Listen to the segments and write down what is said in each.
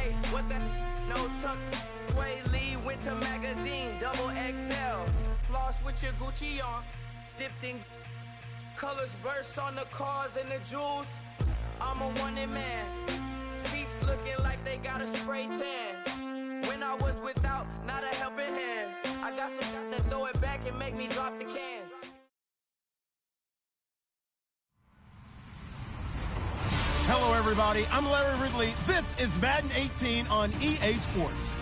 Hey, what the? No tuck. Sway Lee, winter magazine, double XL. Floss with your Gucci on. Dipped in colors, burst on the cars and the jewels. I'm a wanted man. Seats looking like they got a spray tan. When I was without, not a helping hand. I got some guys that throw it back and make me drop the cans. Hello, everybody. I'm Larry Ridley. This is Madden 18 on EA Sports.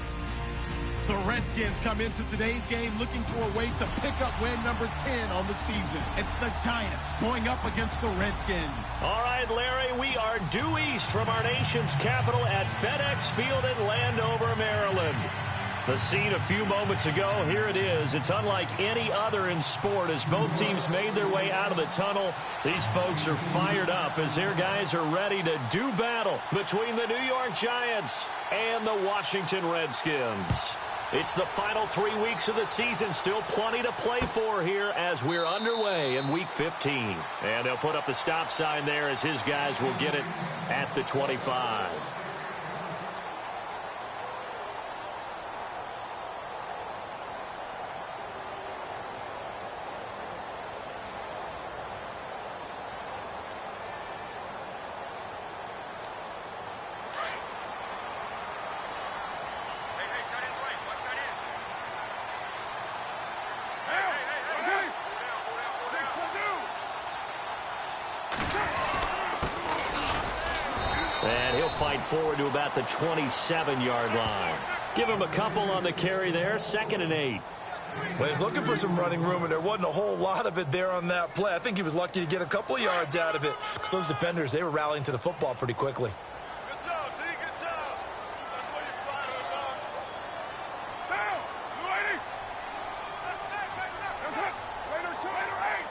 The Redskins come into today's game looking for a way to pick up win number 10 on the season. It's the Giants going up against the Redskins. All right, Larry, we are due east from our nation's capital at FedEx Field in Landover, Maryland. The scene a few moments ago, here it is. It's unlike any other in sport as both teams made their way out of the tunnel. These folks are fired up as their guys are ready to do battle between the New York Giants and the Washington Redskins. It's the final 3 weeks of the season. Still plenty to play for here as we're underway in Week 15. And they'll put up the stop sign there as his guys will get it at the 25. And he'll fight forward to about the 27-yard line. Give him a couple on the carry there, 2nd and 8. Well, he's looking for some running room, and there wasn't a whole lot of it there on that play. I think he was lucky to get a couple of yards out of it because those defenders, they were rallying to the football pretty quickly. Good job, D. Good job. That's where you fight her, dog. Down. You ready? That's it. Later 2, later 8.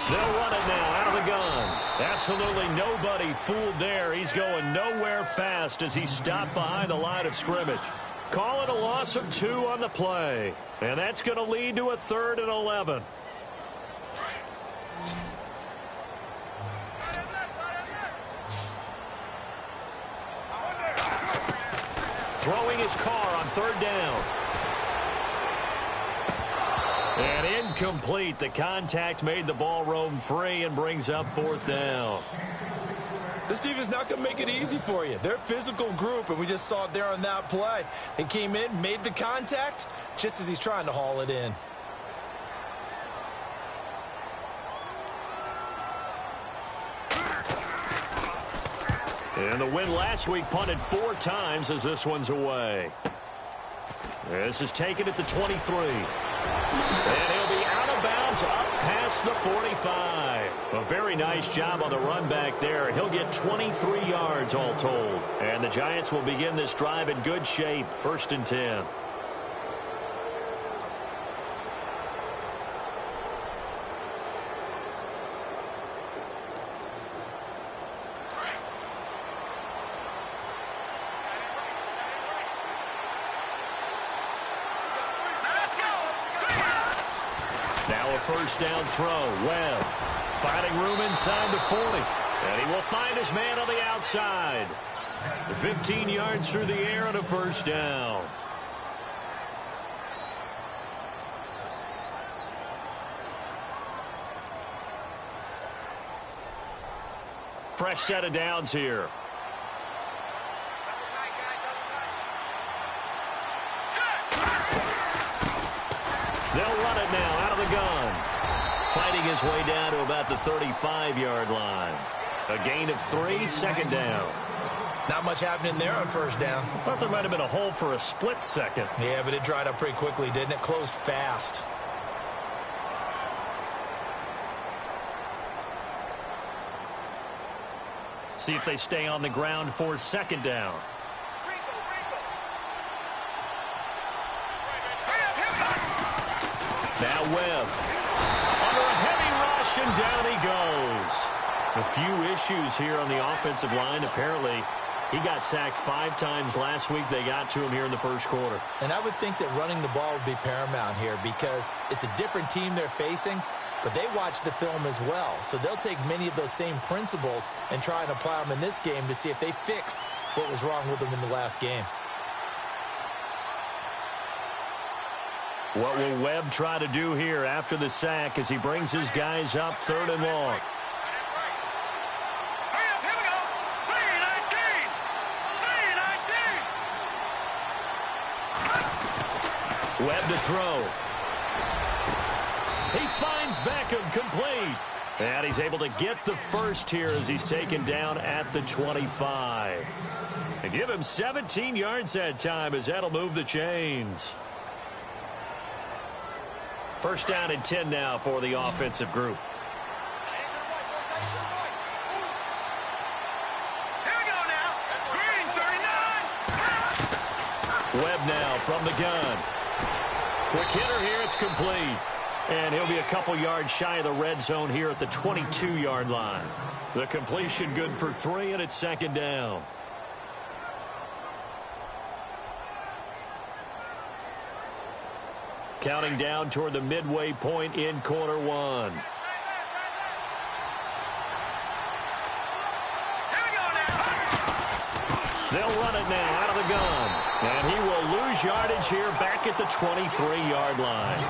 They'll run it now out of the gun. Absolutely nobody fooled there. He's going nowhere fast as he's stopped behind the line of scrimmage. Call it a loss of 2 on the play. And that's going to lead to a 3rd and 11. Throwing his car on 3rd down. And incomplete. The contact made the ball roam free and brings up 4th down. This defense is not going to make it easy for you. They're a physical group, and we just saw it there on that play. They came in, made the contact, just as he's trying to haul it in. And the win last week punted 4 times as this one's away. This is taken at the 23. And he'll be out of bounds up past the 45. A very nice job on the run back there. He'll get 23 yards all told. And the Giants will begin this drive in good shape. 1st and 10. Now a 1st down throw. Webb finding room inside the 40. And he will find his man on the outside. 15 yards through the air and a 1st down. Fresh set of downs here. They'll run it now out of the gun. Fighting his way down to about the 35-yard line. A gain of 3, 2nd down. Not much happening there on 1st down. Thought there might have been a hole for a split second. Yeah, but it dried up pretty quickly, didn't it? Closed fast. See if they stay on the ground for 2nd down. Now Webb. Under a heavy rush, and down he goes. A few issues here on the offensive line. Apparently, he got sacked 5 times last week. They got to him here in the 1st quarter. And I would think that running the ball would be paramount here because it's a different team they're facing. but they watch the film as well. So they'll take many of those same principles and try and apply them in this game to see if they fixed what was wrong with them in the last game. What will Webb try to do here after the sack as he brings his guys up 3rd and long? Webb to throw. He finds Beckham complete. And he's able to get the first here as he's taken down at the 25. And give him 17 yards that time as that'll move the chains. 1st down and 10 now for the offensive group. Here we go now. Green 39. Webb now from the gun. Quick hitter here. It's complete. And he'll be a couple yards shy of the red zone here at the 22-yard line. The completion good for 3, and it's 2nd down. Counting down toward the midway point in quarter 1. They'll run it now out of the gun. And he will lose yardage here back at the 23-yard line.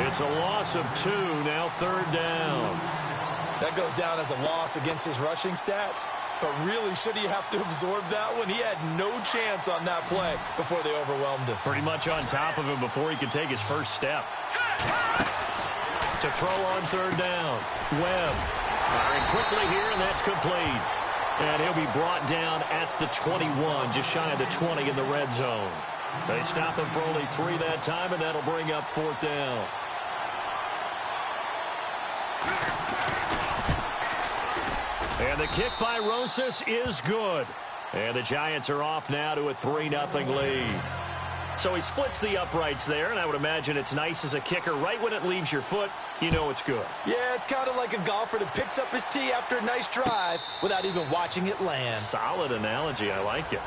It's a loss of 2, now 3rd down. That goes down as a loss against his rushing stats. But really, should he have to absorb that one? He had no chance on that play before they overwhelmed him. Pretty much on top of him before he could take his first step. To throw on 3rd down. Webb firing quickly here, and that's complete. And he'll be brought down at the 21, just shy of the 20 in the red zone. They stop him for only 3 that time, and that'll bring up 4th down. And the kick by Rosas is good. And the Giants are off now to a 3-0 lead. So he splits the uprights there, and I would imagine it's nice as a kicker. Right when it leaves your foot, you know it's good. Yeah, it's kind of like a golfer that picks up his tee after a nice drive without even watching it land. Solid analogy. I like it.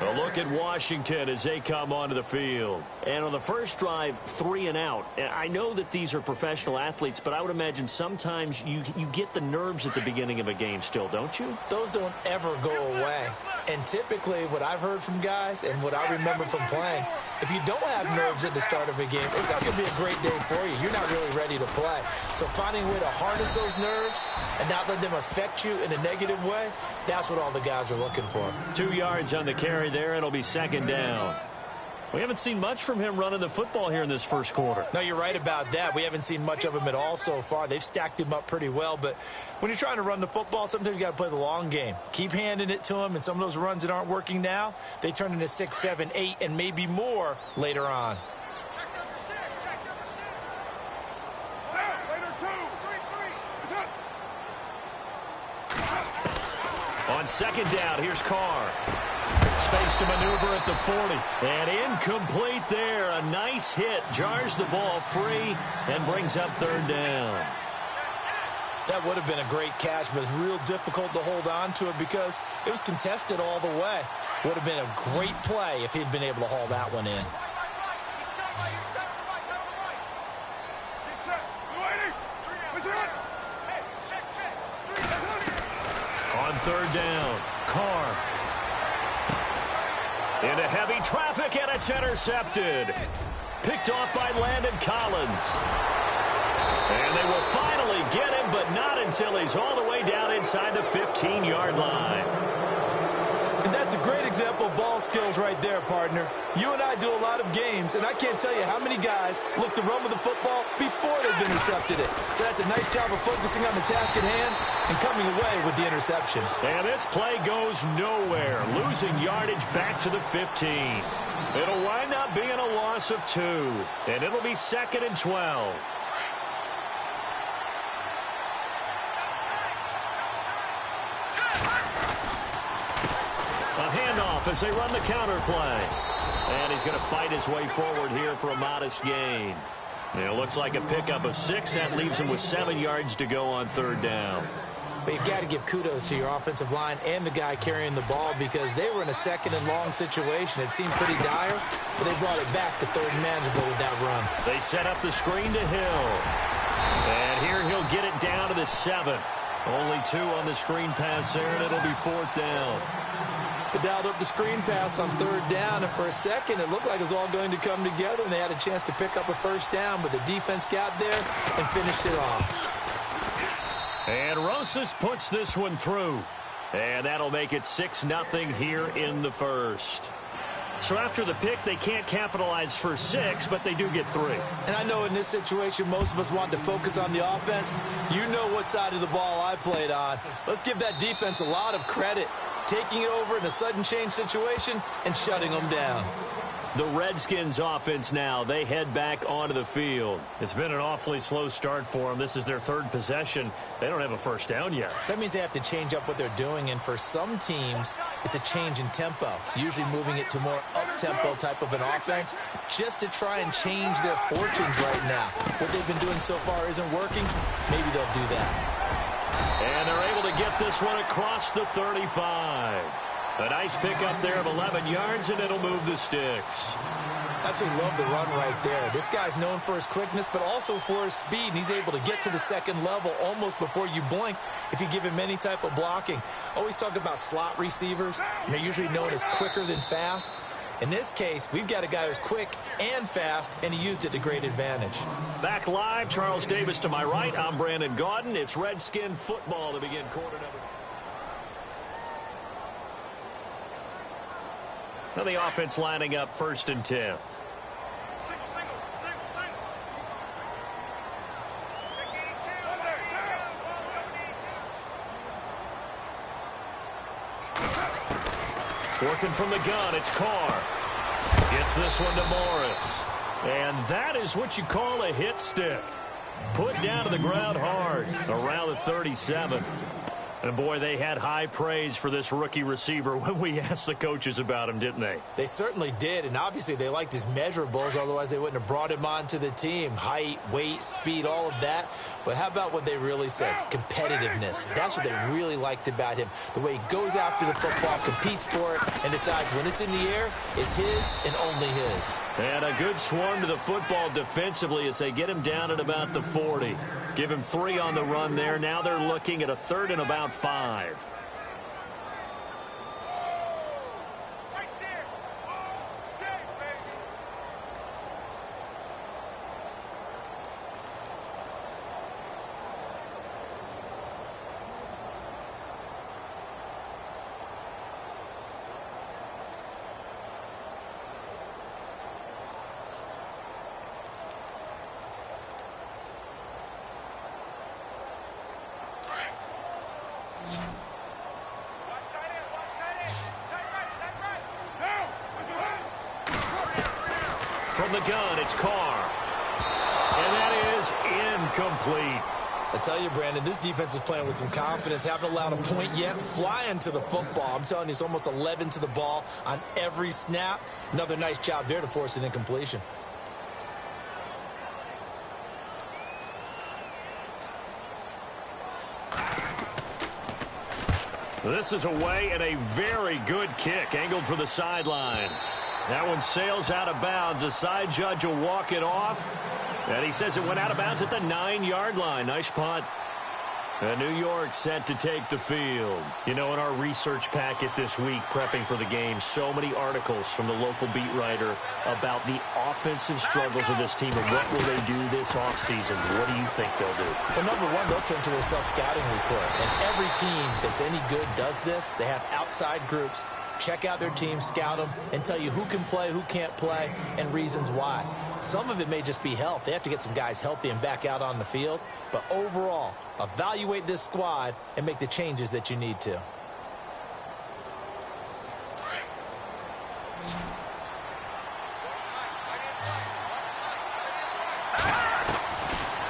A look at Washington as they come onto the field. And on the first drive, 3 and out. I know that these are professional athletes, but I would imagine sometimes you get the nerves at the beginning of a game still, don't you? Those don't ever go away. And typically what I've heard from guys and what I remember from playing, if you don't have nerves at the start of a game, it's not going to be a great day for you. You're not really ready to play. So finding a way to harness those nerves and not let them affect you in a negative way, that's what all the guys are looking for. 2 yards on the carry there. It'll be 2nd down. We haven't seen much from him running the football here in this first quarter. No, you're right about that. We haven't seen much of him at all so far. They've stacked him up pretty well, but when you're trying to run the football, sometimes you got to play the long game. Keep handing it to him, and some of those runs that aren't working now, they turn into 6, 7, 8, and maybe more later on. Check number 6. Check number 6. Now, later 2. 3. It's up. On 2nd down, here's Carr. Space to maneuver at the 40. And incomplete there. A nice hit. Jars the ball free and brings up 3rd down. That would have been a great catch, but it's real difficult to hold on to it because it was contested all the way. Would have been a great play if he'd been able to haul that one in. On 3rd down, Carr. Into heavy traffic, and it's intercepted. Picked off by Landon Collins. And they will finally get him, but not until he's all the way down inside the 15-yard line. And that's a great example of ball skills right there, partner. You and I do a lot of games, and I can't tell you how many guys look to run with the football before they've intercepted it. So that's a nice job of focusing on the task at hand and coming away with the interception. And this play goes nowhere, losing yardage back to the 15. It'll wind up being a loss of 2, and it'll be 2nd and 12. A handoff as they run the counter play. And he's going to fight his way forward here for a modest gain. And it looks like a pickup of 6. That leaves him with 7 yards to go on 3rd down. But you've got to give kudos to your offensive line and the guy carrying the ball because they were in a 2nd and long situation. It seemed pretty dire, but they brought it back to 3rd and manageable with that run. They set up the screen to Hill. And here he'll get it down to the 7. Only 2 on the screen pass there, and it'll be 4th down. They dialed up the screen pass on 3rd down, and for a second it looked like it was all going to come together, and they had a chance to pick up a 1st down, but the defense got there and finished it off. And Rosas puts this one through, and that'll make it 6-0 here in the 1st. So after the pick, they can't capitalize for 6, but they do get 3. And I know in this situation, most of us want to focus on the offense. You know what side of the ball I played on. Let's give that defense a lot of credit, taking it over in a sudden change situation and shutting them down. The Redskins offense now, they head back onto the field. It's been an awfully slow start for them. This is their 3rd possession. They don't have a 1st down yet. So that means they have to change up what they're doing, and for some teams, it's a change in tempo, usually moving it to more up-tempo type of an offense, just to try and change their fortunes right now. What they've been doing so far isn't working. Maybe they'll do that. And they're able to get this one across the 35. A nice pickup there of 11 yards, and it'll move the sticks. Absolutely love the run right there. This guy's known for his quickness, but also for his speed, and he's able to get to the 2nd level almost before you blink if you give him any type of blocking. Always talk about slot receivers, and they're usually known as quicker than fast. In this case, we've got a guy who's quick and fast, and he used it to great advantage. Back live, Charles Davis to my right. I'm Brandon Gaudin. It's Redskin football to begin quarter number. Now the offense lining up 1st and 10. Working from the gun, it's Carr. Gets this one to Morris. And that is what you call a hit stick. Put down to the ground hard around the 37. And, boy, they had high praise for this rookie receiver when we asked the coaches about him, didn't they? They certainly did, and obviously they liked his measurables, otherwise they wouldn't have brought him onto the team. Height, weight, speed, all of that. But how about what they really said? Competitiveness. That's what they really liked about him. The way he goes after the football, competes for it, and decides when it's in the air, it's his and only his. And a good swarm to the football defensively as they get him down at about the 40. Give him 3 on the run there. Now they're looking at a 3rd and about 5. From the gun, it's Carr. And that is incomplete. I tell you, Brandon, this defense is playing with some confidence. Haven't allowed a point yet. Flying to the football. I'm telling you, it's almost 11 to the ball on every snap. Another nice job there to force an incompletion. This is away and a very good kick, angled for the sidelines. That one sails out of bounds. The side judge will walk it off. And he says it went out of bounds at the 9-yard line. Nice punt. And New York set to take the field. You know, in our research packet this week, prepping for the game, so many articles from the local beat writer about the offensive struggles of this team and what will they do this offseason. What do you think they'll do? Well, number one, they'll turn to their self-scouting report. And every team that's any good does this. They have outside groups. Check out their team, scout them, and tell you who can play, who can't play, and reasons why. Some of it may just be health. They have to get some guys healthy and back out on the field. But overall, evaluate this squad and make the changes that you need to.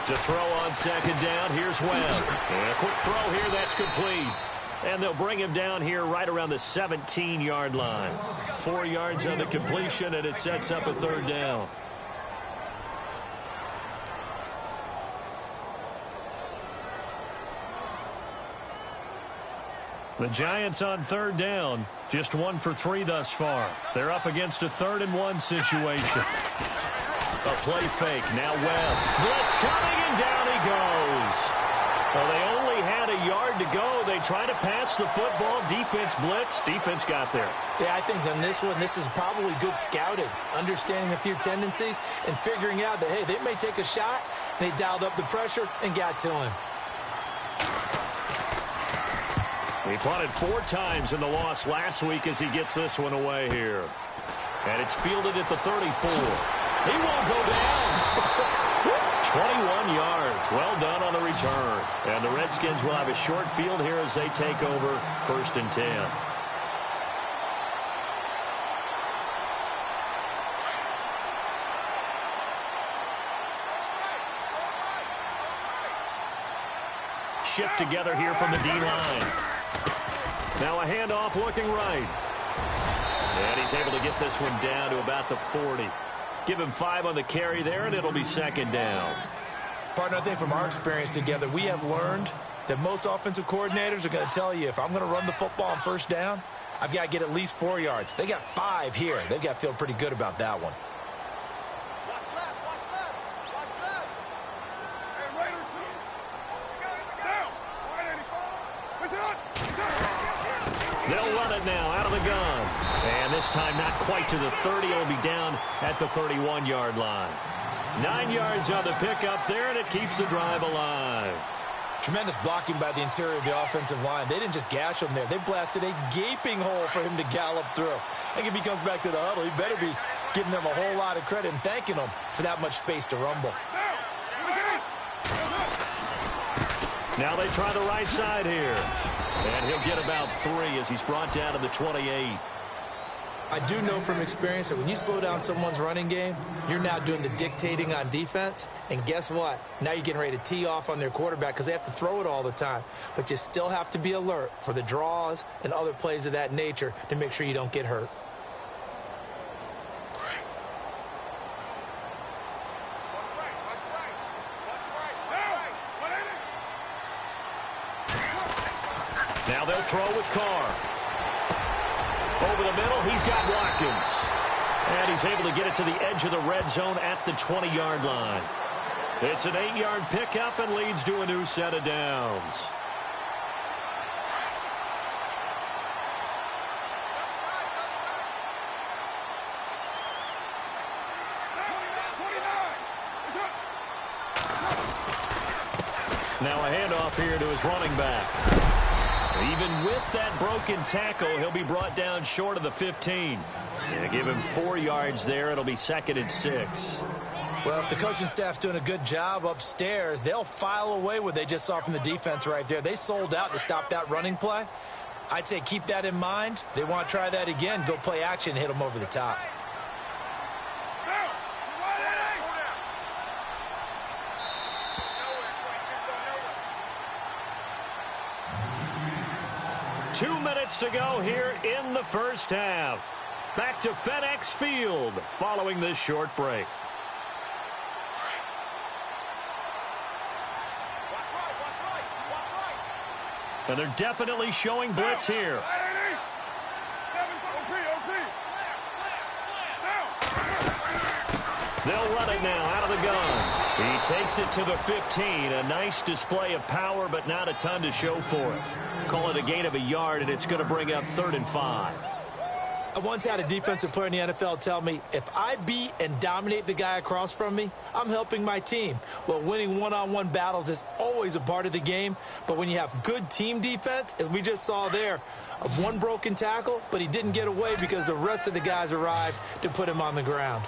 To throw on second down, here's Webb. And a quick throw here, that's complete. And they'll bring him down here right around the 17-yard line. 4 yards on the completion, and it sets up a 3rd down. The Giants on 3rd down, just 1 for 3 thus far. They're up against a 3rd and 1 situation. A play fake. Now Webb. Blitz coming, and down he goes. Well, they only had a yard to go. They tried to pass the football. Defense blitz. Defense got there. Yeah, I think on this one, this is probably good scouting, understanding a few tendencies, and figuring out that, hey, they may take a shot. And they dialed up the pressure and got to him. He punted 4 times in the loss last week as he gets this one away here. And it's fielded at the 34. He won't go down. 21 yards. Well done on the return. And the Redskins will have a short field here as they take over 1st and 10. Shift together here from the D-line. Now a handoff looking right. And he's able to get this one down to about the 40. Give him 5 on the carry there, and it'll be 2nd down. Partner, I think from our experience together, we have learned that most offensive coordinators are going to tell you, if I'm going to run the football on 1st down, I've got to get at least 4 yards. They got 5 here. They've got to feel pretty good about that one. Watch left, watch left, watch left. Hey, Raider 2. Down. 185. Push it up. They'll run it now out of the gun. And this time not quite to the 30. It'll be down at the 31-yard line. 9 yards on the pickup there, and it keeps the drive alive. Tremendous blocking by the interior of the offensive line. They didn't just gash him there. They blasted a gaping hole for him to gallop through. I think if he comes back to the huddle, he better be giving them a whole lot of credit and thanking them for that much space to rumble. Now they try the right side here. And he'll get about 3 as he's brought down to the 28. I do know from experience that when you slow down someone's running game, you're now doing the dictating on defense. And guess what? Now you're getting ready to tee off on their quarterback because they have to throw it all the time. But you still have to be alert for the draws and other plays of that nature to make sure you don't get hurt. Now they'll throw with Carr. Over the middle, he's got Watkins. And he's able to get it to the edge of the red zone at the 20-yard line. It's an 8-yard pickup and leads to a new set of downs. Now a handoff here to his running back. Even with that broken tackle, he'll be brought down short of the 15. Yeah, give him 4 yards there. It'll be 2nd and 6. Well, if the coaching staff's doing a good job upstairs, they'll file away what they just saw from the defense right there. They sold out to stop that running play. I'd say keep that in mind. They want to try that again. Go play action and hit them over the top. 2 minutes to go here in the first half. Back to FedEx Field following this short break. And they're definitely showing blitz here. They'll run it now out of the gun. He takes it to the 15. A nice display of power, but not a ton to show for it. Call it a gain of a yard, and it's going to bring up 3rd and 5. I once had a defensive player in the NFL tell me, if I beat and dominate the guy across from me, I'm helping my team. Well, winning one-on-one battles is always a part of the game, but when you have good team defense, as we just saw there, of one broken tackle, but he didn't get away because the rest of the guys arrived to put him on the ground.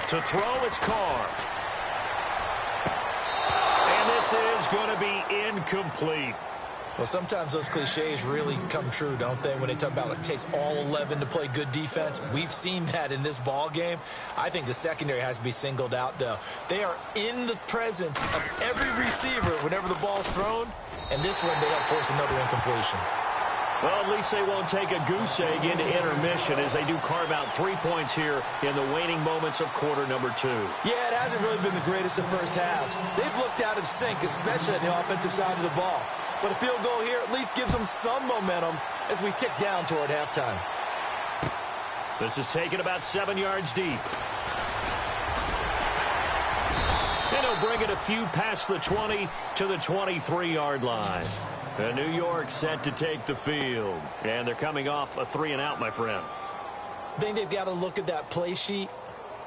To throw, it's Carr. And this is going to be incomplete. Well, sometimes those cliches really come true, don't they? When they talk about it takes all 11 to play good defense. We've seen that in this ball game. I think the secondary has to be singled out, though. They are in the presence of every receiver whenever the ball's thrown. And this one, they help force another incompletion. Well, at least they won't take a goose egg into intermission as they do carve out 3 points here in the waning moments of quarter number 2. Yeah, it hasn't really been the greatest of first halves. They've looked out of sync, especially on the offensive side of the ball. But a field goal here at least gives them some momentum as we tick down toward halftime. This is taken about 7 yards deep. And he'll bring it a few past the 20 to the 23-yard line. And New York set to take the field. And they're coming off a 3-and-out, my friend. I think they've got to look at that play sheet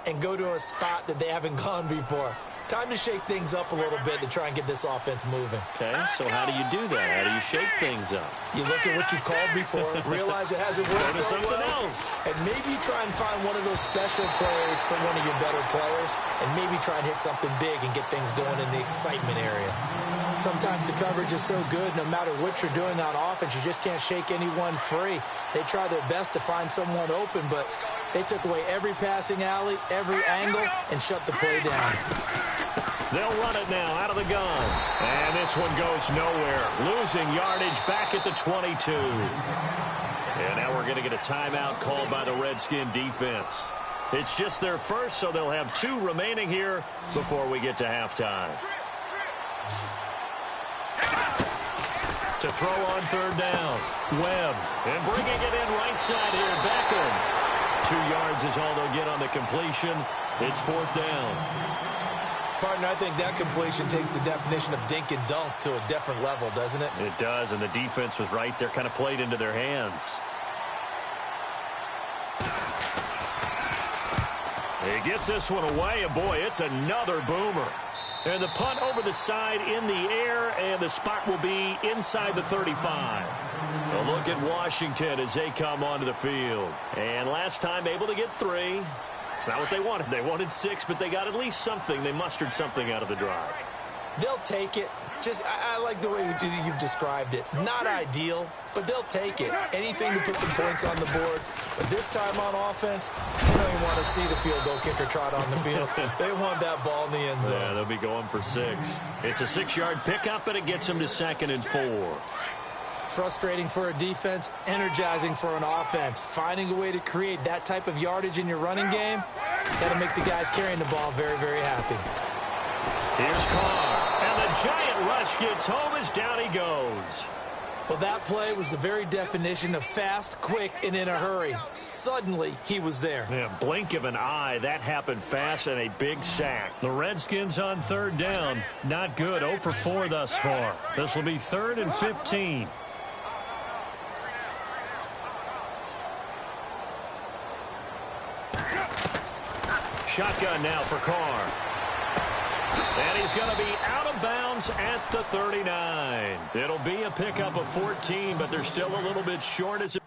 and go to a spot that they haven't gone before. Time to shake things up a little bit to try and get this offense moving. Okay, so how do you do that? How do you shake things up? You look at what you called before, realize it hasn't worked so well, else. and maybe try and find one of those special plays from one of your better players, and maybe try and hit something big and get things going in the excitement area. Sometimes the coverage is so good, no matter what you're doing on offense, you just can't shake anyone free. They try their best to find someone open, but they took away every passing alley, every angle, and shut the play down. They'll run it now out of the gun. And this one goes nowhere. Losing yardage back at the 22. And now we're going to get a timeout called by the Redskin defense. It's just their first, so they'll have 2 remaining here before we get to halftime. To throw on 3rd down. Webb. And bringing it in right side here. Beckham. 2 yards is all they'll get on the completion. It's 4th down. Partner, I think that completion takes the definition of dink and dunk to a different level, doesn't it? It does, and the defense was right there, kind of played into their hands. He gets this one away, and boy, it's another boomer. And the punt over the side in the air, and the spot will be inside the 35. A look at Washington as they come onto the field. And last time able to get 3. It's not what they wanted. They wanted 6, but they got at least something. They mustered something out of the drive. They'll take it. I like the way you've described it. Not ideal, but they'll take it. Anything to put some points on the board. But this time on offense, they don't even want to see the field goal kicker trot on the field. They want that ball in the end zone. Yeah, they'll be going for 6. It's a 6-yard pickup, and it gets them to 2nd and 4. Frustrating for a defense, energizing for an offense. Finding a way to create that type of yardage in your running game, that'll make the guys carrying the ball very, very happy. Here's Carr, and the giant rush gets home as down he goes. Well, that play was the very definition of fast, quick, and in a hurry. Suddenly, he was there. Yeah, blink of an eye, that happened fast, and a big sack. The Redskins on 3rd down. Not good, 0 for 4 thus far. This will be 3rd and 15. Shotgun now for Carr. And he's going to be out of bounds at the 39. It'll be a pickup of 14, but they're still a little bit short as it.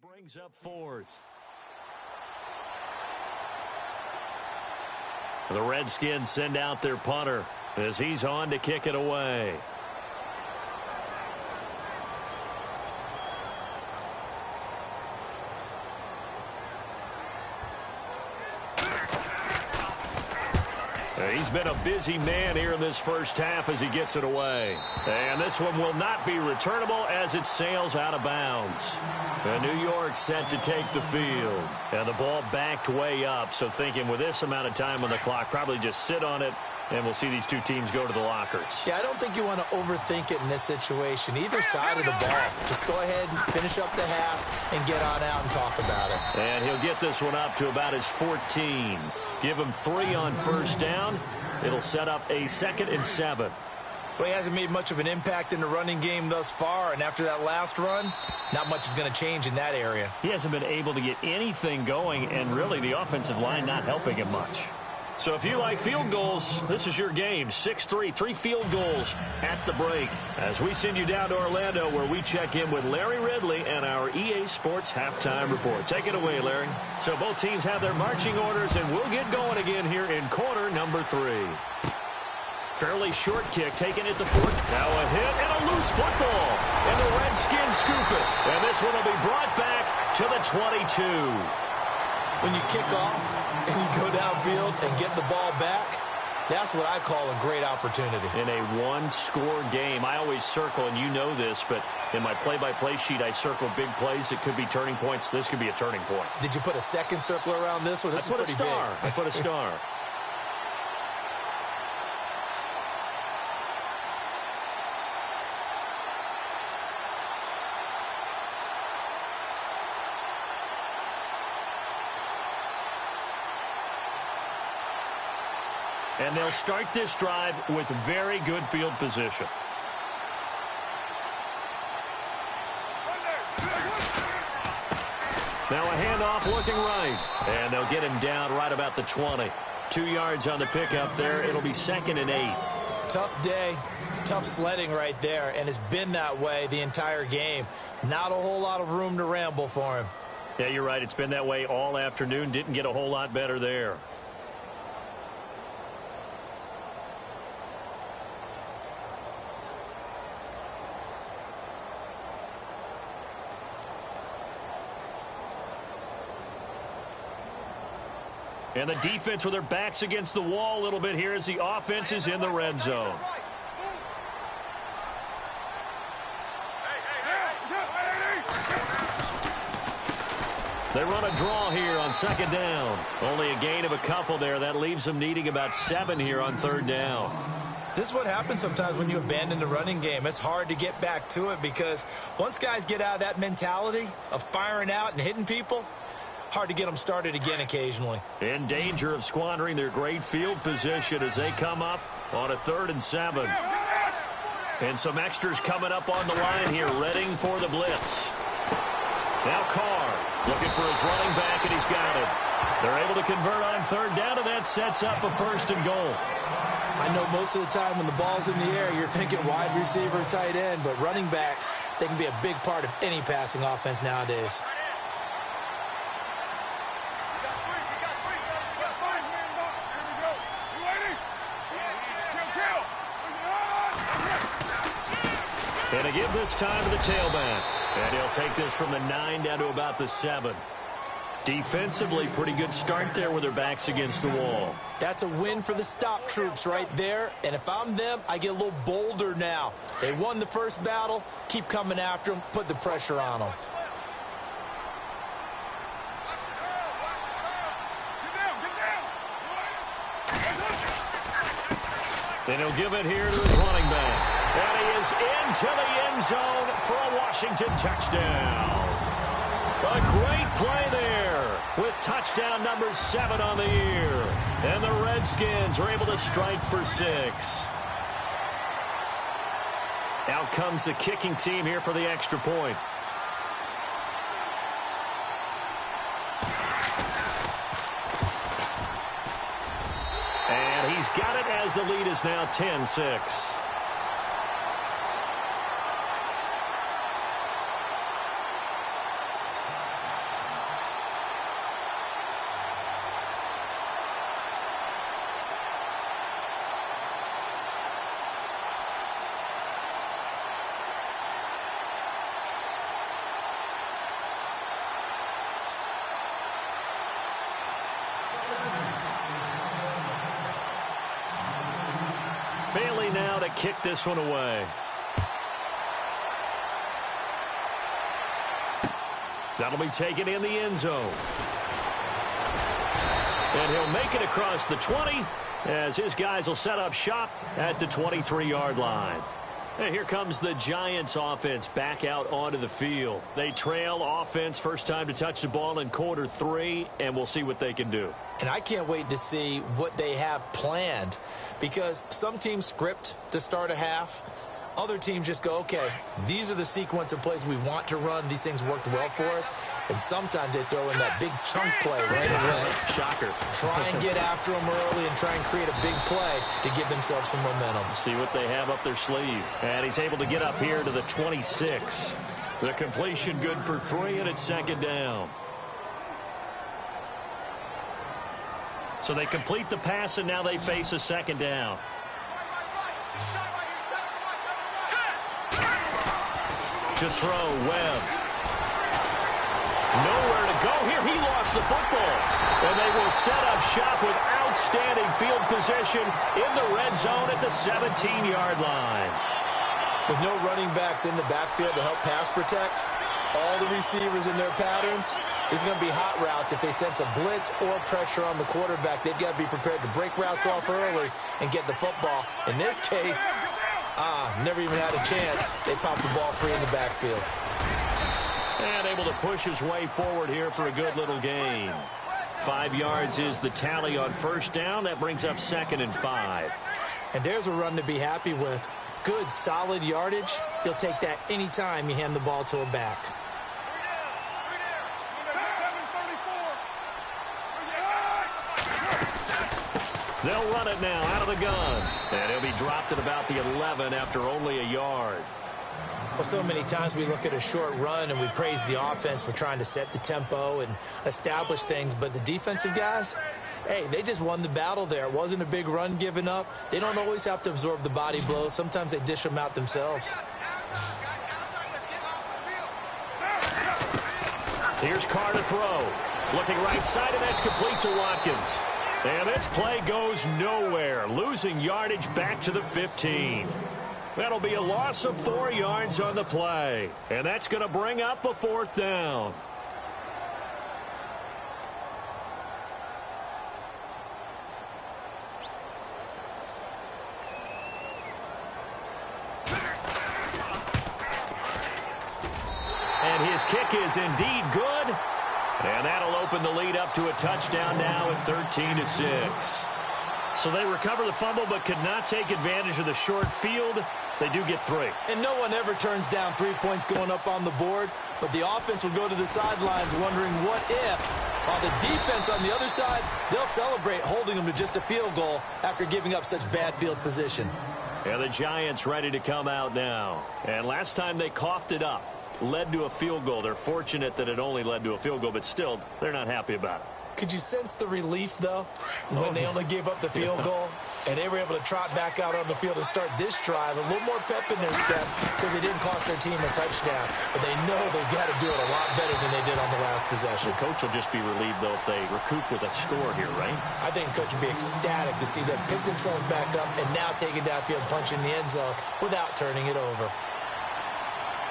Brings up 4th. The Redskins send out their punter as he's on to kick it away. He's been a busy man here in this first half as he gets it away. And this one will not be returnable as it sails out of bounds. And New York set to take the field. And the ball backed way up. So thinking with this amount of time on the clock, probably just sit on it, and we'll see these two teams go to the lockers. Yeah, I don't think you want to overthink it in this situation. Either side of the ball. Just go ahead and finish up the half and get on out and talk about it. And he'll get this one up to about his 14. Give him 3 on first down. It'll set up a 2nd and 7. Well, he hasn't made much of an impact in the running game thus far, and after that last run, not much is going to change in that area. He hasn't been able to get anything going, and really the offensive line not helping him much. So if you like field goals, this is your game. 6-3, 3 field goals at the break. As we send you down to Orlando, where we check in with Larry Ridley and our EA Sports Halftime Report. Take it away, Larry. So both teams have their marching orders, and we'll get going again here in quarter number 3. Fairly short kick taken at the 40. Now a hit and a loose football. And the Redskins scoop it. And this one will be brought back to the 22. When you kick off and you go downfield and get the ball back, that's what I call a great opportunity. In a one-score game, I always circle, and you know this, but in my play-by-play sheet, I circle big plays. It could be turning points. This could be a turning point. Did you put a second circle around this one? This is pretty big. I put a star. And they'll start this drive with very good field position. Now a handoff looking right. And they'll get him down right about the 20. 2 yards on the pickup there. It'll be 2nd and 8. Tough day, tough sledding right there, and it's been that way the entire game. Not a whole lot of room to ramble for him. Yeah, you're right. It's been that way all afternoon. Didn't get a whole lot better there. And the defense with their backs against the wall a little bit here as the offense is in the red zone. They run a draw here on 2nd down. Only a gain of a couple there. That leaves them needing about 7 here on 3rd down. This is what happens sometimes when you abandon the running game. It's hard to get back to it because once guys get out of that mentality of firing out and hitting people, hard to get them started again occasionally. In danger of squandering their great field position as they come up on a 3rd and 7. And some extras coming up on the line here, readying for the blitz. Now Carr looking for his running back, and he's got it. They're able to convert on 3rd down, and that sets up a 1st and goal. I know most of the time when the ball's in the air, you're thinking wide receiver, tight end, but running backs, they can be a big part of any passing offense nowadays. And to give this time to the tailback. And he'll take this from the 9 down to about the 7. Defensively, pretty good start there with their backs against the wall. That's a win for the stop troops right there. And if I'm them, I get a little bolder now. They won the first battle. Keep coming after them. Put the pressure on them. Then he'll give it here to his running back. And he is into the end zone for a Washington touchdown. A great play there with touchdown number 7 on the year. And the Redskins are able to strike for 6. Out comes the kicking team here for the extra point. And he's got it as the lead is now 10-6. Bailey now to kick this one away. That'll be taken in the end zone. And he'll make it across the 20 as his guys will set up shop at the 23-yard line. And here comes the Giants offense back out onto the field. They trail offense first time to touch the ball in quarter 3, and we'll see what they can do. And I can't wait to see what they have planned, because some teams script to start a half. Other teams just go, okay, these are the sequence of plays we want to run. These things worked well for us. And sometimes they throw in that big chunk play right away. Shocker. Try and get after them early and try and create a big play to give themselves some momentum. See what they have up their sleeve. And he's able to get up here to the 26. The completion good for 3, and it's second down. So they complete the pass, and now they face a second down. To throw, Webb. Nowhere to go here. He lost the football. And they will set up shop with outstanding field position in the red zone at the 17-yard line. With no running backs in the backfield to help pass protect, all the receivers in their patterns, it's going to be hot routes. If they sense a blitz or pressure on the quarterback, they've got to be prepared to break routes off early and get the football. In this case, never even had a chance. They popped the ball free in the backfield. And able to push his way forward here for a good little gain. 5 yards is the tally on first down. That brings up 2nd and 5. And there's a run to be happy with. Good, solid yardage. He'll take that anytime you hand the ball to a back. They'll run it now out of the gun. And he'll be dropped at about the 11 after only a yard. Well, so many times we look at a short run and we praise the offense for trying to set the tempo and establish things. But the defensive guys, hey, they just won the battle there. It wasn't a big run given up. They don't always have to absorb the body blows. Sometimes they dish them out themselves. Here's Carr to throw. Looking right side, and that's complete to Watkins. And this play goes nowhere. Losing yardage back to the 15. That'll be a loss of 4 yards on the play. And that's going to bring up a 4th down. And his kick is indeed good. And that'll open the lead up to a touchdown now at 13-6. So they recover the fumble but could not take advantage of the short field. They do get 3. And no one ever turns down 3 points going up on the board, but the offense will go to the sidelines wondering what if. While the defense on the other side, they'll celebrate holding them to just a field goal after giving up such bad field position. And the Giants ready to come out now. And last time they coughed it up. Led to a field goal. They're fortunate that it only led to a field goal, but still, they're not happy about it. Could you sense the relief, though, when they only gave up the field goal and they were able to trot back out on the field and start this drive? A little more pep in their step because it didn't cost their team a touchdown. But they know they've got to do it a lot better than they did on the last possession. The coach will just be relieved, though, if they recoup with a score here, right? I think the coach will be ecstatic to see them pick themselves back up and now take it downfield, punch in the end zone without turning it over.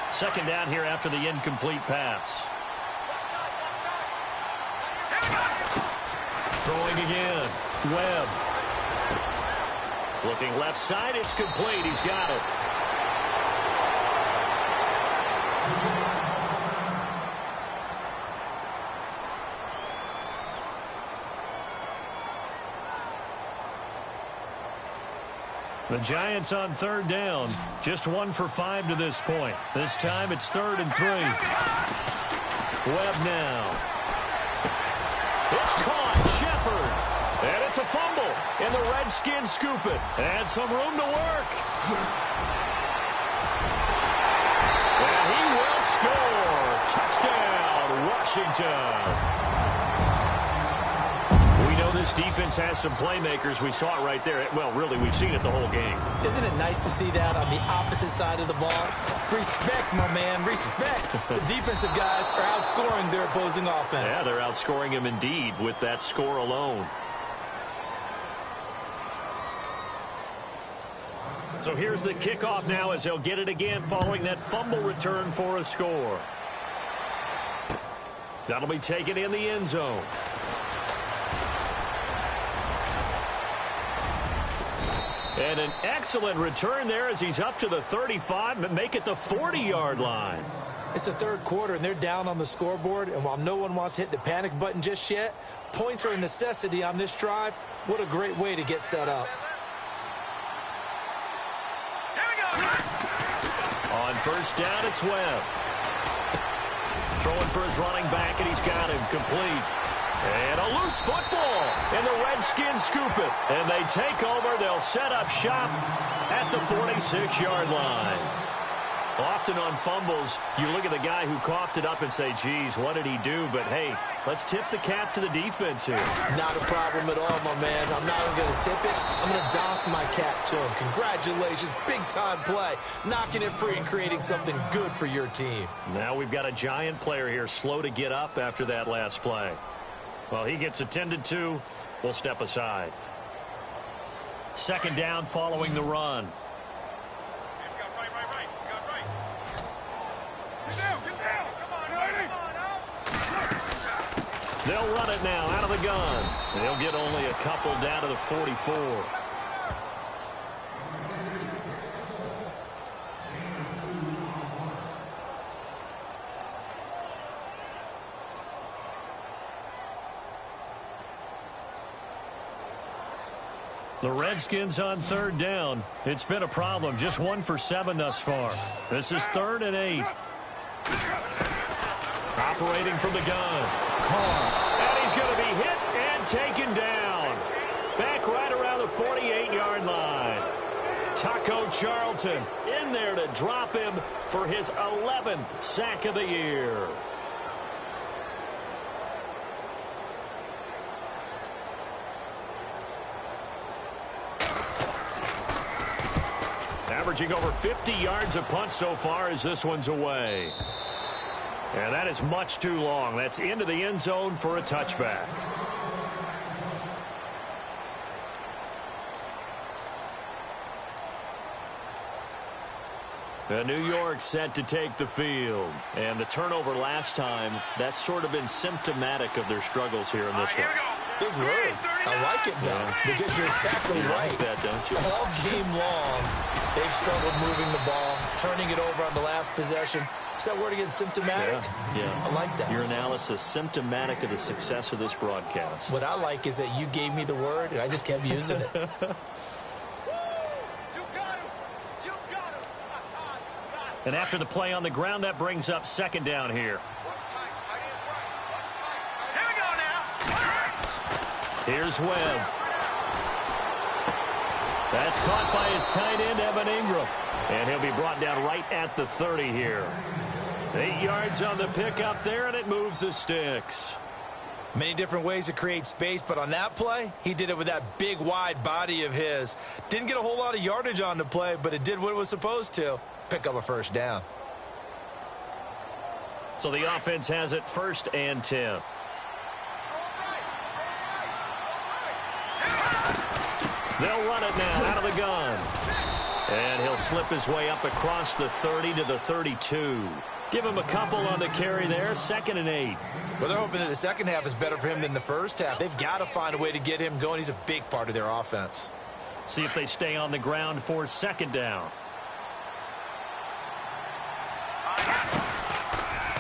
Second down here after the incomplete pass. Throwing again. Webb. Looking left side. It's complete. He's got it. The Giants on 3rd down. Just 1 for 5 to this point. This time it's 3rd and 3. Webb now. It's caught. Shepard. And it's a fumble. And the Redskins scoop it. And some room to work. And he will score. Touchdown, Washington. This defense has some playmakers. We saw it right there. Well, really, we've seen it the whole game. Isn't it nice to see that on the opposite side of the ball? Respect, my man, respect. The defensive guys are outscoring their opposing offense. Yeah, they're outscoring him indeed with that score alone. So here's the kickoff now as they'll get it again following that fumble return for a score. That'll be taken in the end zone. And an excellent return there as he's up to the 35 and make it the 40-yard line. It's the third quarter, and they're down on the scoreboard. And while no one wants to hit the panic button just yet, points are a necessity on this drive. What a great way to get set up. On first down, it's Webb. Throwing for his running back, and he's got him complete. And a loose football, and the Redskins scoop it. And they take over. They'll set up shop at the 46-yard line. Often on fumbles, you look at the guy who coughed it up and say, geez, what did he do? But, hey, let's tip the cap to the defense here. Not a problem at all, my man. I'm not even going to tip it. I'm going to doff my cap to him. Congratulations. Big-time play. Knocking it free and creating something good for your team. Now we've got a giant player here slow to get up after that last play. Well, he gets attended to. We'll step aside. Second down following the run. They'll run it now out of the gun. They'll get only a couple down to the 44. The Redskins on third down. It's been a problem. Just 1 for 7 thus far. This is 3rd and 8. Operating from the gun. Carr. And he's going to be hit and taken down. Back right around the 48-yard line. Taco Charlton in there to drop him for his 11th sack of the year. Averaging over 50 yards a punt so far as this one's away. And that is much too long. That's into the end zone for a touchback. New York set to take the field. And the turnover last time, that's sort of been symptomatic of their struggles here in this one. Big word. I like it, though, because you're exactly right. You like that, don't you? All game long, they've struggled moving the ball, turning it over on the last possession. Is that word again, symptomatic? Yeah. I like that. Your analysis, symptomatic of the success of this broadcast. What I like is that you gave me the word, and I just kept using it. And after the play on the ground, that brings up second down here. Here's Webb. That's caught by his tight end, Evan Ingram. And he'll be brought down right at the 30 here. 8 yards on the pickup there, and it moves the sticks. Many different ways to create space, but on that play, he did it with that big, wide body of his. Didn't get a whole lot of yardage on the play, but it did what it was supposed to. Pick up a first down. So the offense has it 1st and 10. They'll run it now out of the gun. And he'll slip his way up across the 30 to the 32. Give him a couple on the carry there. 2nd and 8. Well, they're hoping that the second half is better for him than the first half. They've got to find a way to get him going. He's a big part of their offense. See if they stay on the ground for second down.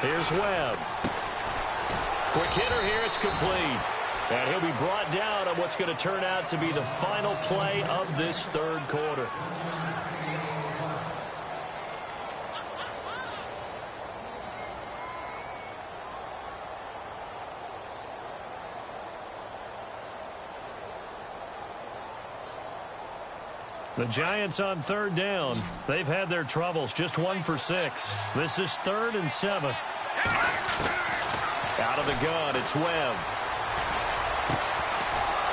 Here's Webb. Quick hitter here. It's complete. And he'll be brought down on what's going to turn out to be the final play of this third quarter. The Giants on third down. They've had their troubles. Just 1 for 6. This is 3rd and 7. Out of the gun, it's Webb.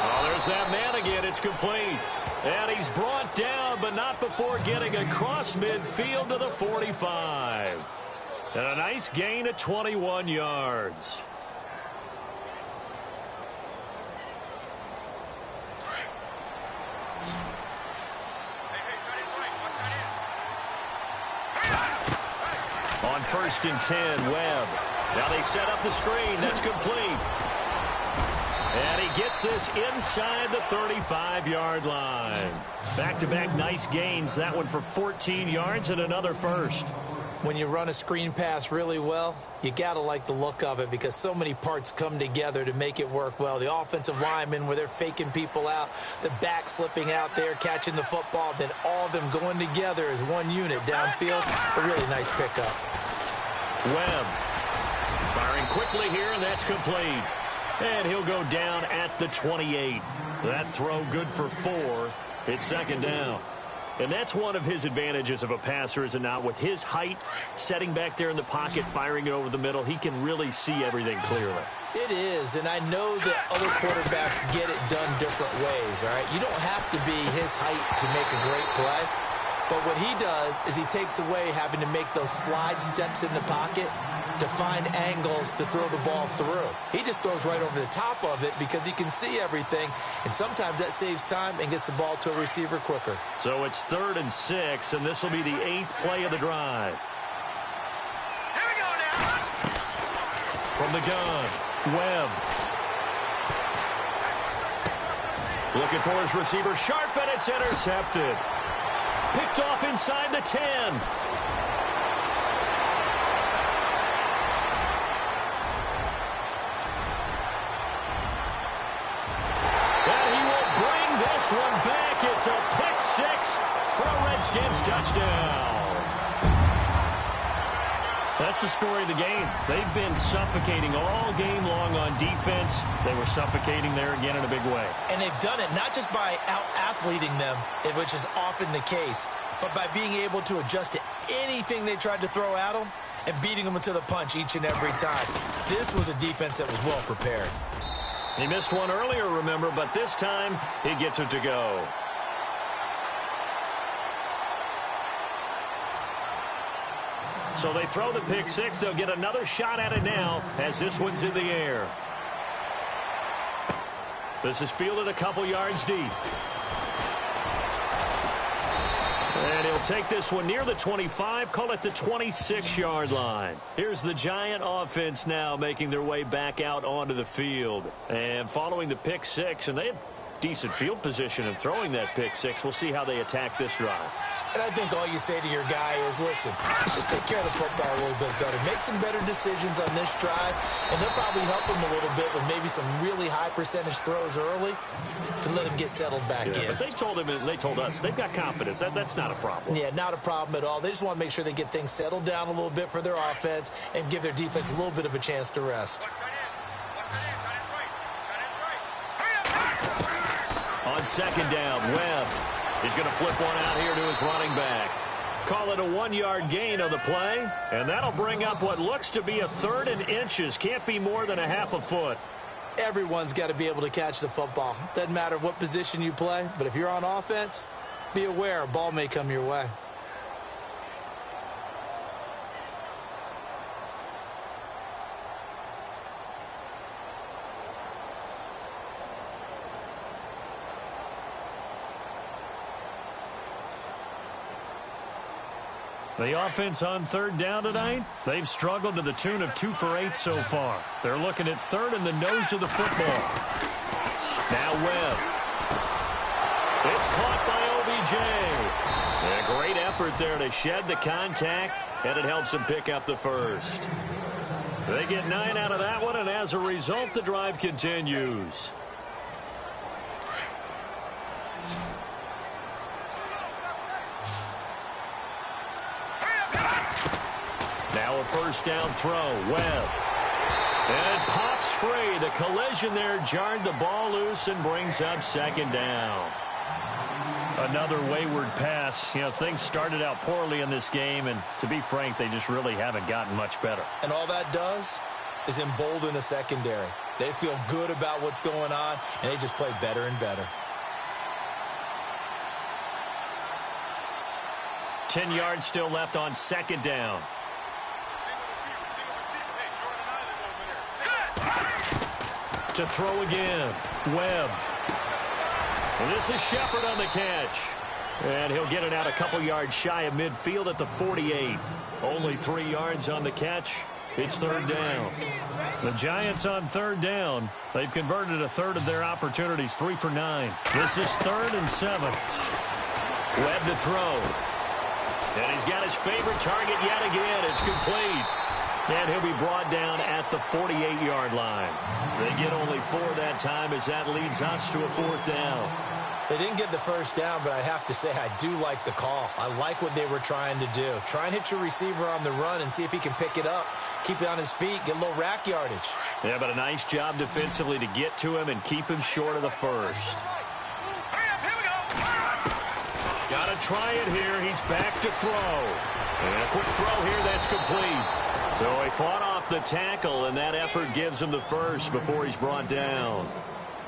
Oh, there's that man again. It's complete. And he's brought down, but not before getting across midfield to the 45. And a nice gain of 21 yards. On 1st and 10, Webb. Now they set up the screen. That's complete. And he gets this inside the 35-yard line. Back-to-back nice gains. That one for 14 yards and another first. When you run a screen pass really well, you got to like the look of it because so many parts come together to make it work well. The offensive linemen, where they're faking people out, the back slipping out there, catching the football, then all of them going together as one unit downfield. A really nice pickup. Webb firing quickly here, and that's complete. And he'll go down at the 28. That throw good for 4. It's second down. And that's one of his advantages of a passer, is it not? With his height, setting back there in the pocket, firing it over the middle, he can really see everything clearly. It is, and I know that other quarterbacks get it done different ways, all right? You don't have to be his height to make a great play. But what he does is he takes away having to make those slide steps in the pocket to find angles to throw the ball through. He just throws right over the top of it because he can see everything, and sometimes that saves time and gets the ball to a receiver quicker. So it's 3rd and 6, and this will be the 8th play of the drive. Here we go now. From the gun, Webb. Looking for his receiver, sharp, and it's intercepted. Picked off inside the 10. One back. It's a pick 6 for a Redskins touchdown. That's the story of the game. They've been suffocating all game long on defense. They were suffocating there again in a big way. And they've done it not just by out-athleting them, which is often the case, but by being able to adjust to anything they tried to throw at them and beating them to the punch each and every time. This was a defense that was well prepared. He missed one earlier, remember, but this time he gets it to go. So they throw the pick 6. They'll get another shot at it now as this one's in the air. This is fielded a couple yards deep. And he'll take this one near the 25, call it the 26-yard line. Here's the Giant offense now making their way back out onto the field. And following the pick 6, and they had decent field position in throwing that pick 6. We'll see how they attack this drive. And I think all you say to your guy is, listen, let's just take care of the football a little bit better. Make some better decisions on this drive, and they'll probably help him a little bit with maybe some really high percentage throws early to let him get settled back in. But they told him, and they told us, they've got confidence. That's not a problem. Yeah, not a problem at all. They just want to make sure they get things settled down a little bit for their offense and give their defense a little bit of a chance to rest. On second down, Webb. He's going to flip one out here to his running back. Call it a 1-yard gain on the play, and that'll bring up what looks to be a 3rd and inches. Can't be more than a half a foot. Everyone's got to be able to catch the football. Doesn't matter what position you play, but if you're on offense, be aware a ball may come your way. The offense on 3rd down tonight, they've struggled to the tune of 2 for 8 so far. They're looking at 3rd in the nose of the football. Now Webb. It's caught by OBJ. A great effort there to shed the contact, and it helps him pick up the first. They get 9 out of that one, and as a result, the drive continues. Now a first down throw, Webb. And it pops free. The collision there jarred the ball loose and brings up second down. Another wayward pass. You know, things started out poorly in this game, and to be frank, they just really haven't gotten much better. And all that does is embolden a secondary. They feel good about what's going on, and they just play better and better. 10 yards still left on second down. To throw again, Webb. And this is Shepard on the catch. And he'll get it out a couple yards shy of midfield at the 48. Only 3 yards on the catch. It's third down. The Giants on third down. They've converted a third of their opportunities, 3 for 9. This is 3rd and 7. Webb to throw. And he's got his favorite target yet again. It's complete. And he'll be brought down at the 48-yard line. They get only 4 that time as that leads us to a 4th down. They didn't get the first down, but I have to say I do like the call. I like what they were trying to do. Try and hit your receiver on the run and see if he can pick it up. Keep it on his feet, get a little rack yardage. Yeah, but a nice job defensively to get to him and keep him short of the first. Got to try it here. He's back to throw. And a quick throw here. That's complete. So he fought off the tackle, and that effort gives him the first before he's brought down.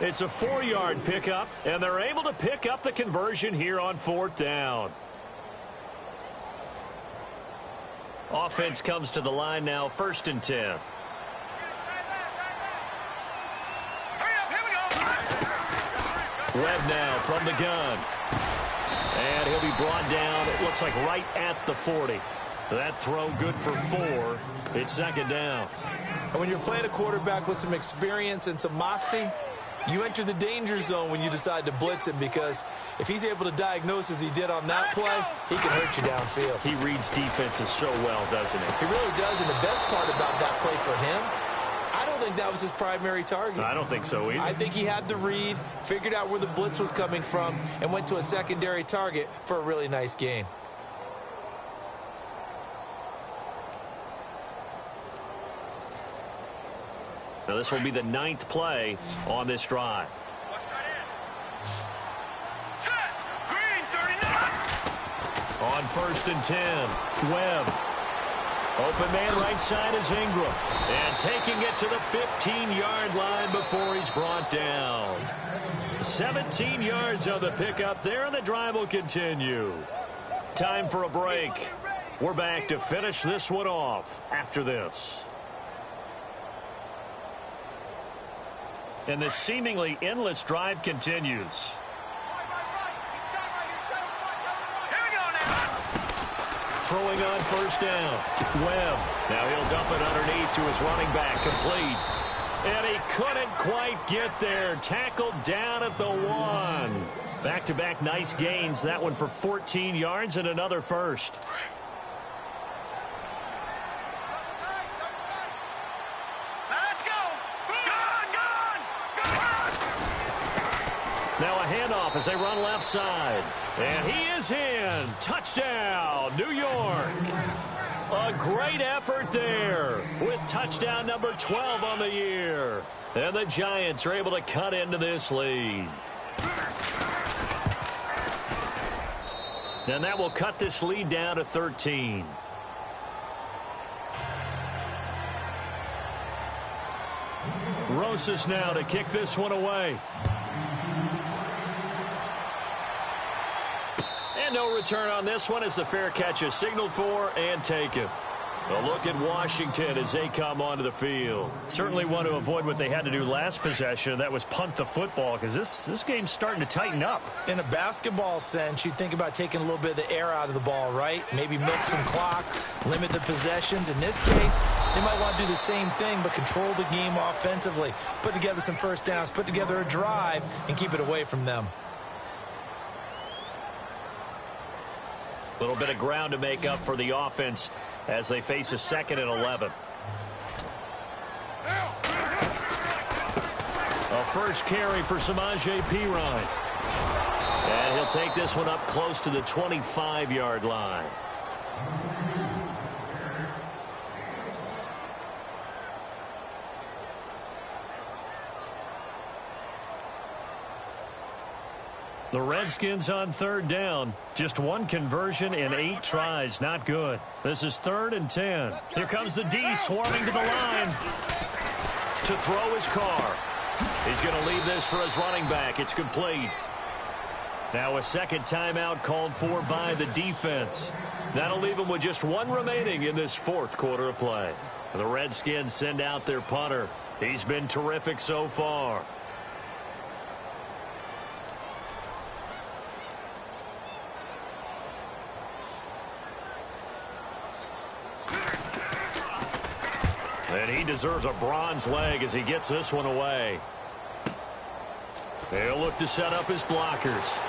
It's a 4-yard pickup, and they're able to pick up the conversion here on 4th down. Offense comes to the line now, 1st and 10. Webb now from the gun. And he'll be brought down, it looks like right at the 40. That throw good for 4. It's 2nd down. And when you're playing a quarterback with some experience and some moxie, you enter the danger zone when you decide to blitz him, because if he's able to diagnose as he did on that play, he can hurt you downfield. He reads defenses so well, doesn't he? He really does, and the best part about that play for him, I don't think that was his primary target. I don't think so either. I think he had the read, figured out where the blitz was coming from, and went to a secondary target for a really nice gain. Now this will be the 9th play on this drive. On 1st and 10, Webb. Open man right side is Ingram. And taking it to the 15-yard line before he's brought down. 17 yards on the pickup there, and the drive will continue. Time for a break. We're back to finish this one off after this. And this seemingly endless drive continues. Throwing on 1st down. Webb. Now he'll dump it underneath to his running back. Complete. And he couldn't quite get there. Tackled down at the 1. Back-to-back nice gains. That one for 14 yards and another first. Now a handoff as they run left side. And he is in. Touchdown, New York. A great effort there with touchdown number 12 on the year. And the Giants are able to cut into this lead. And that will cut this lead down to 13. Rosas now to kick this one away. And no return on this one as the fair catch is signaled for and taken. A look at Washington as they come onto the field. Certainly want to avoid what they had to do last possession, and that was punt the football, because this game's starting to tighten up. In a basketball sense, you think about taking a little bit of the air out of the ball, right? Maybe milk some clock, limit the possessions. In this case, they might want to do the same thing, but control the game offensively. Put together some first downs, put together a drive, and keep it away from them. A little bit of ground to make up for the offense as they face a 2nd and 11. A first carry for Samaje Perine. And he'll take this one up close to the 25-yard line. The Redskins on 3rd down. Just one conversion in 8 tries. Not good. This is 3rd and 10. Here comes the D swarming to the line to throw his car. He's going to leave this for his running back. It's complete. Now a second timeout called for by the defense. That'll leave him with just one remaining in this 4th quarter of play. The Redskins send out their punter. He's been terrific so far. And he deserves a bronze leg as he gets this one away. They'll look to set up his blockers.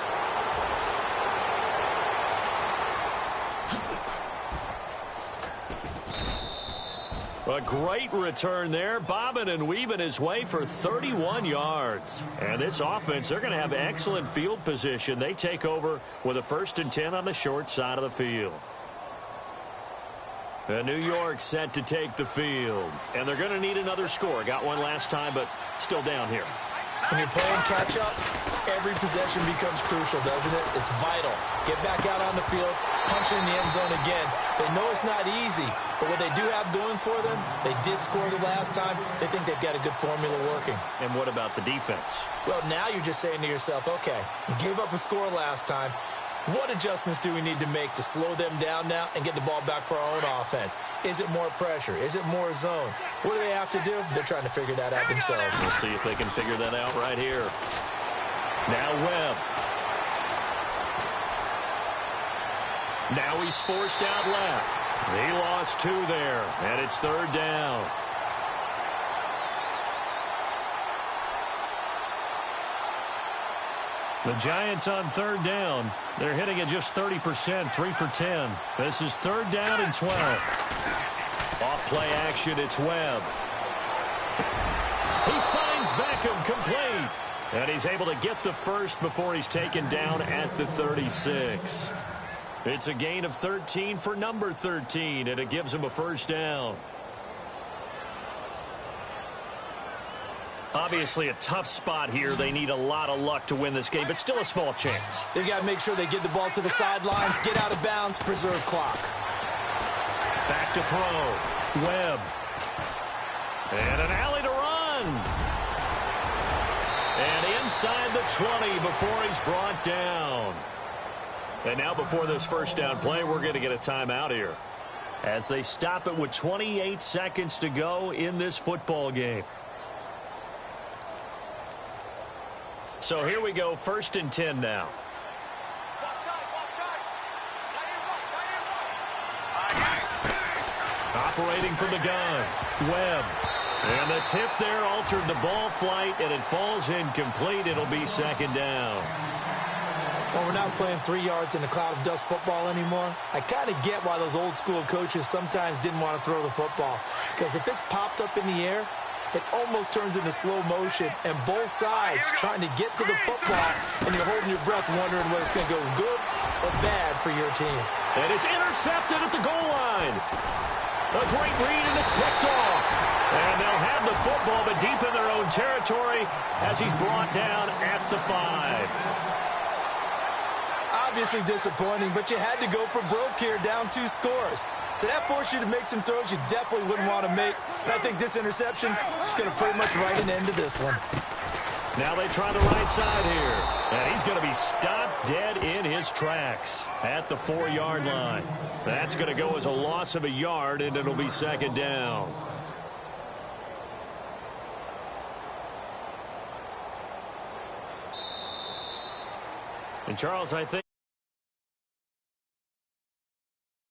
A great return there, bobbing and weaving his way for 31 yards. And this offense, they're going to have excellent field position. They take over with a 1st and 10 on the short side of the field. And New York set to take the field. And they're going to need another score. Got one last time, but still down here. When you're playing catch-up, every possession becomes crucial, doesn't it? It's vital. Get back out on the field, punch it in the end zone again. They know it's not easy, but what they do have going for them, they did score the last time. They think they've got a good formula working. And what about the defense? Well, now you're just saying to yourself, okay, we gave up a score last time. What adjustments do we need to make to slow them down now and get the ball back for our own offense? Is it more pressure? Is it more zone? What do they have to do? They're trying to figure that out themselves. We'll see if they can figure that out right here. Now Webb. Now he's forced out left. He lost 2 there, and it's 3rd down. The Giants on 3rd down. They're hitting at just 30%, 3 for 10. This is 3rd down and 12. Off play action, it's Webb. He finds Beckham complete. And he's able to get the first before he's taken down at the 36. It's a gain of 13 for number 13, and it gives him a 1st down. Obviously a tough spot here. They need a lot of luck to win this game, but still a small chance. They've got to make sure they get the ball to the sidelines, get out of bounds, preserve clock. Back to throw. Webb. And an alley to run. And inside the 20 before he's brought down. And now before this 1st down play, we're going to get a timeout here, as they stop it with 28 seconds to go in this football game. So here we go, 1st and 10 now. Operating from the gun, Webb. And the tip there altered the ball flight, and it falls incomplete. It'll be 2nd down. Well, we're not playing 3 yards in a cloud of dust football anymore. I kind of get why those old school coaches sometimes didn't want to throw the football. Because if it's popped up in the air, it almost turns into slow motion, and both sides trying to get to the football, and you're holding your breath wondering whether it's going to go good or bad for your team. And it's intercepted at the goal line. A great read, and it's picked off. And they'll have the football, but deep in their own territory as he's brought down at the 5. Obviously disappointing, but you had to go for broke here, down 2 scores. So that forced you to make some throws you definitely wouldn't want to make. And I think this interception is going to pretty much write an end to this one. Now they try the right side here. And he's going to be stopped dead in his tracks at the 4-yard line. That's going to go as a loss of a yard, and it'll be 2nd down. And Charles, I think